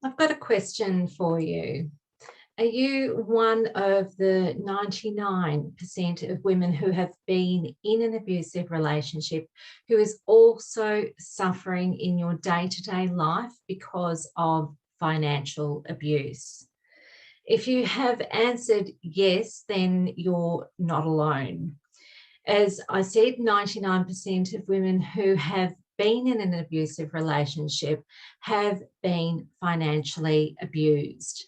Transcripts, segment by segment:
I've got a question for you. Are you one of the 99% of women who have been in an abusive relationship who is also suffering in your day-to-day life because of financial abuse? If you have answered yes, then you're not alone. As I said, 99% of women who have been in an abusive relationship have been financially abused.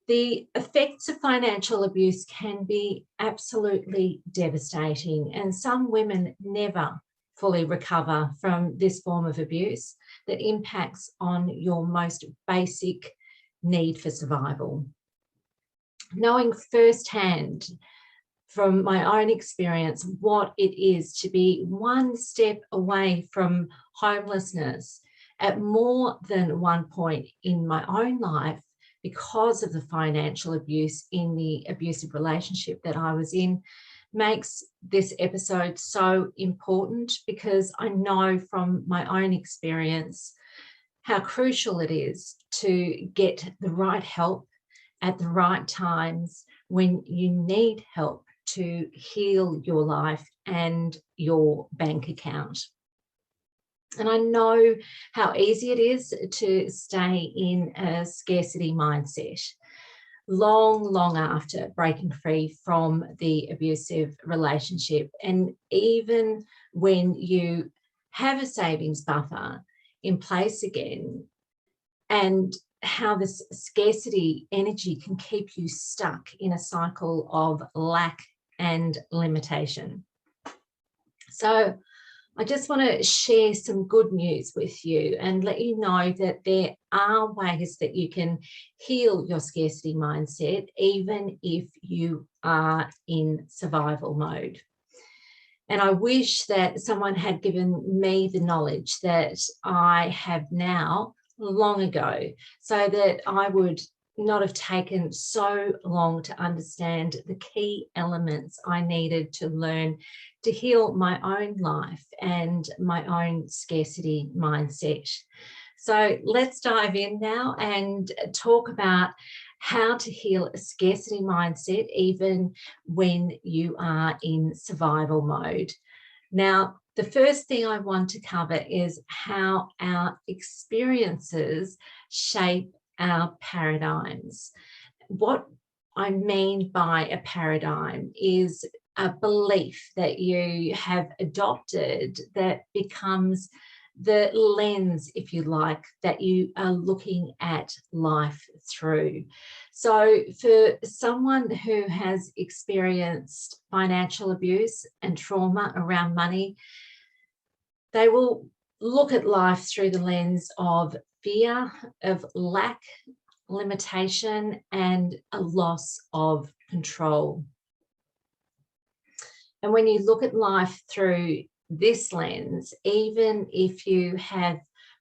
The effects of financial abuse can be absolutely devastating, and some women never fully recover from this form of abuse that impacts on your most basic need for survival. Knowing firsthand from my own experience what it is to be one step away from homelessness at more than one point in my own life because of the financial abuse in the abusive relationship that I was in, makes this episode so important, because I know from my own experience how crucial it is to get the right help at the right times when you need help to heal your life and your bank account. And I know how easy it is to stay in a scarcity mindset long after breaking free from the abusive relationship. And even when you have a savings buffer in place again, and how this scarcity energy can keep you stuck in a cycle of lack and limitation. So I just want to share some good news with you and let you know that there are ways that you can heal your scarcity mindset, even if you are in survival mode. And I wish that someone had given me the knowledge that I have now long ago, so that I would not have taken so long to understand the key elements I needed to learn to heal my own life and my own scarcity mindset. So let's dive in now and talk about how to heal a scarcity mindset even when you are in survival mode. Now, the first thing I want to cover is how our experiences shape our paradigms. What I mean by a paradigm is a belief that you have adopted that becomes the lens, if you like, that you are looking at life through. So for someone who has experienced financial abuse and trauma around money, they will look at life through the lens of fear, of lack, limitation, and a loss of control. And when you look at life through this lens, even if you have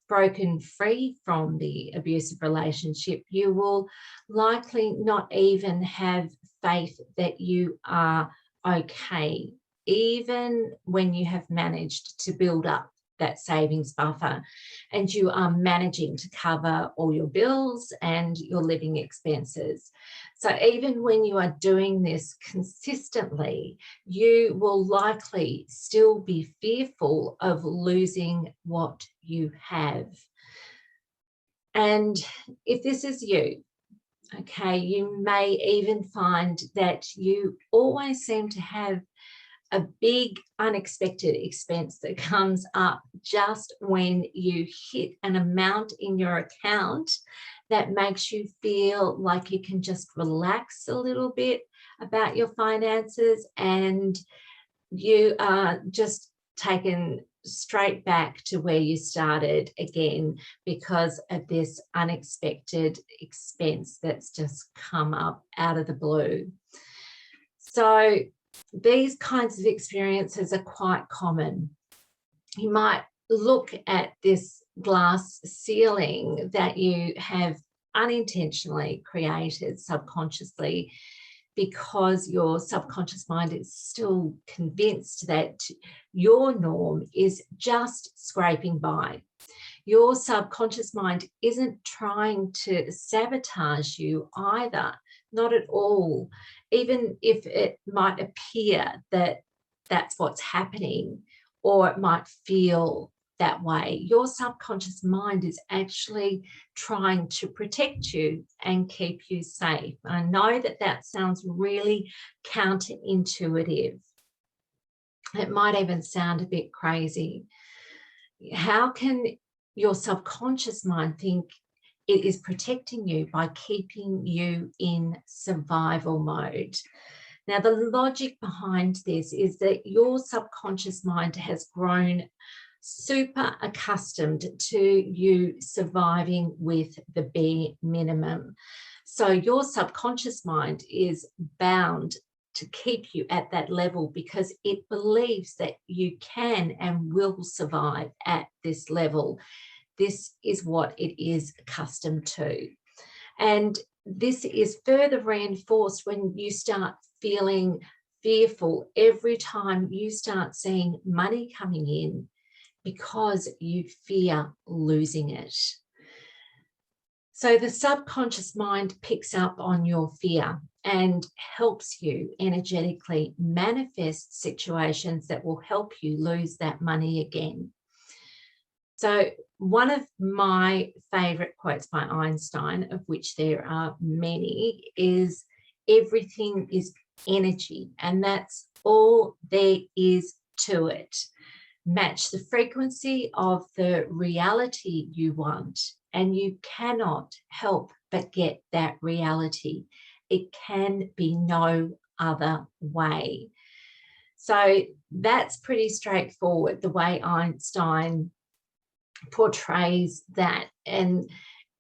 broken free from the abusive relationship, you will likely not even have faith that you are okay, even when you have managed to build up that savings buffer and you are managing to cover all your bills and your living expenses. So even when you are doing this consistently, you will likely still be fearful of losing what you have. And if this is you, okay, you may even find that you always seem to have a big unexpected expense that comes up just when you hit an amount in your account that makes you feel like you can just relax a little bit about your finances, and you are just taken straight back to where you started again because of this unexpected expense that's just come up out of the blue. So these kinds of experiences are quite common. You might look at this glass ceiling that you have unintentionally created subconsciously because your subconscious mind is still convinced that your norm is just scraping by. Your subconscious mind isn't trying to sabotage you either, not at all. Even if it might appear that that's what's happening, or it might feel that way, your subconscious mind is actually trying to protect you and keep you safe. I know that that sounds really counterintuitive. It might even sound a bit crazy. How can your subconscious mind think it is protecting you by keeping you in survival mode? Now, the logic behind this is that your subconscious mind has grown super accustomed to you surviving with the bare minimum. So your subconscious mind is bound to keep you at that level because it believes that you can and will survive at this level. This is what it is accustomed to. And this is further reinforced when you start feeling fearful every time you start seeing money coming in, because you fear losing it. So the subconscious mind picks up on your fear and helps you energetically manifest situations that will help you lose that money again. So one of my favorite quotes by Einstein, of which there are many, is everything is energy, and that's all there is to it. Match the frequency of the reality you want, and you cannot help but get that reality. It can be no other way. So that's pretty straightforward, the way Einstein portrays that, and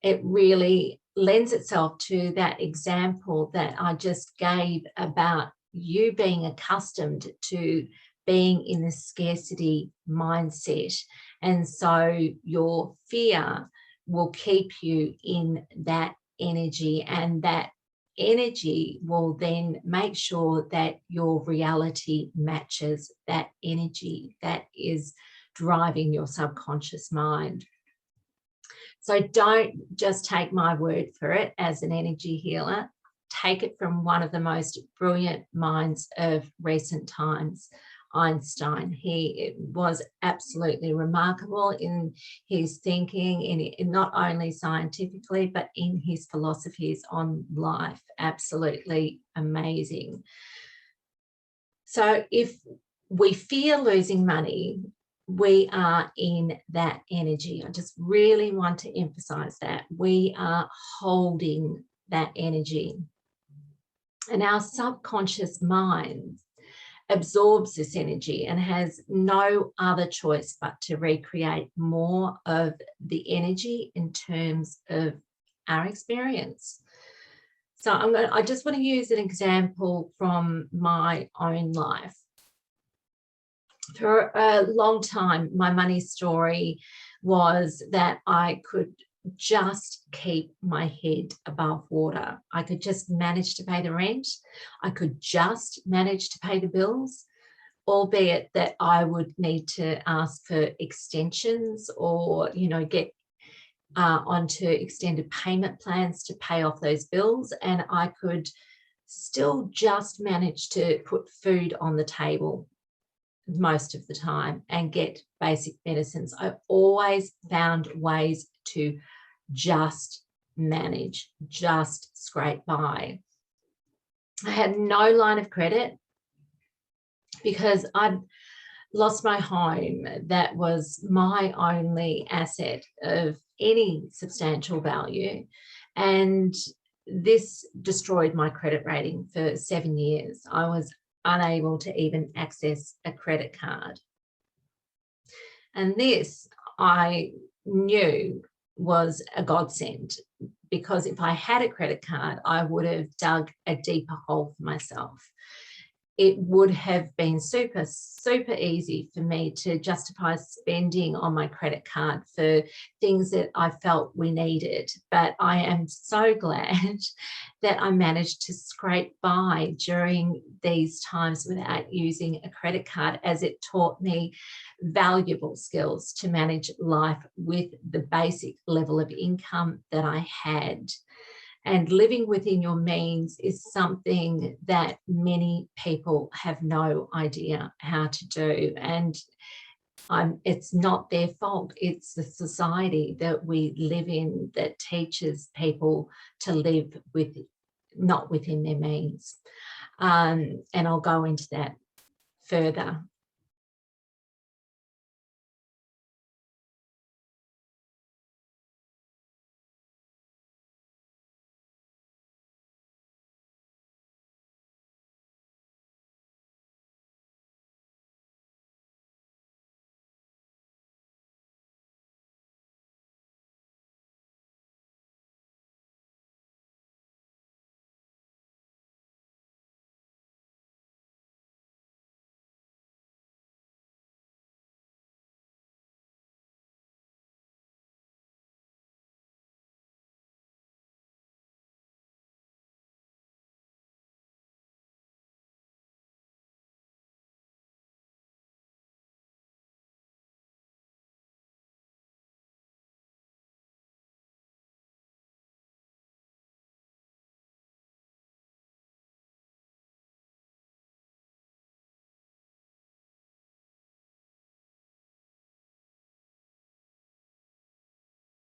it really lends itself to that example that I just gave about you being accustomed to being in the scarcity mindset, and so your fear will keep you in that energy, and that energy will then make sure that your reality matches that energy that is driving your subconscious mind. So don't just take my word for it as an energy healer. Take it from one of the most brilliant minds of recent times, Einstein. He was absolutely remarkable in his thinking, in not only scientifically, but in his philosophies on life. Absolutely amazing. So if we fear losing money, we are in that energy. I just really want to emphasize that. We are holding that energy. And our subconscious mind absorbs this energy and has no other choice but to recreate more of the energy in terms of our experience. So I just want to use an example from my own life. For a long time, my money story was that I could just keep my head above water. I could just manage to pay the rent. I could just manage to pay the bills, albeit that I would need to ask for extensions or, get onto extended payment plans to pay off those bills. And I could still just manage to put food on the table most of the time and get basic medicines. I always found ways to just manage, just scrape by. I had no line of credit because I'd lost my home. That was my only asset of any substantial value. And this destroyed my credit rating for 7 years. I was unable to even access a credit card. And this I knew was a godsend, because if I had a credit card, I would have dug a deeper hole for myself. it would have been super, super easy for me to justify spending on my credit card for things that I felt we needed. But I am so glad that I managed to scrape by during these times without using a credit card, as it taught me valuable skills to manage life with the basic level of income that I had. And living within your means is something that many people have no idea how to do. And it's not their fault. It's the society that we live in that teaches people to live with not within their means. And I'll go into that further